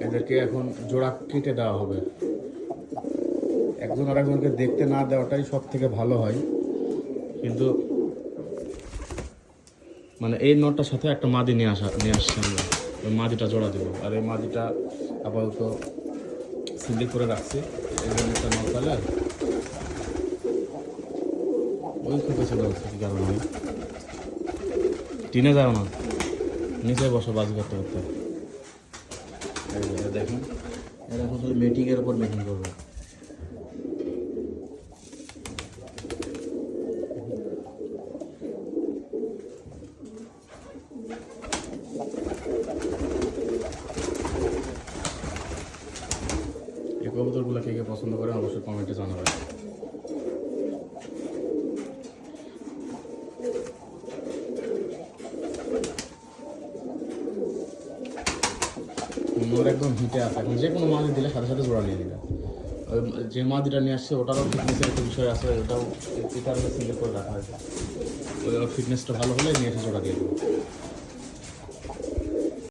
এদেরকে এখন জোড়া কেটে দেওয়া হবে। একজন আর একজনকে দেখতে না দেওয়াটাই সব থেকে ভালো হয়, কিন্তু মানে এই নটটার সাথে একটা মাদি নিয়ে আসছি আমরা। ওই মাদিটা জোড়া দেবো, আর এই মাদিটা আপাতত সিঙ্গেল করে রাখছি। এই জন্য একটা নট পালে ওই খুঁজে চলে যাচ্ছে কি কারণ হয়, টিনে যাও না, নিচে বসো বাজি করতে করতে। দেখুন এরা এখন শুধু মিটিংয়ের উপর মিটিং করবে। এই কবুতরগুলো কে কে পছন্দ করে অবশ্যই কমেন্টে জানাবেন। ওর একদম হিটে আছে, এখন যে কোনো মাদি দিলে সাথে সাথে জোড়া নিয়ে নিবে। ওই যে মাদিটা নিয়ে আসছে ওটারও ফিটনেসের একটা বিষয় আছে, ওটাও এই কারণে সিঙ্গেল করে রাখা হয়েছে। ওই ওর ফিটনেসটা ভালো হলে নিয়ে এসে জোড়া দিয়ে দেবো।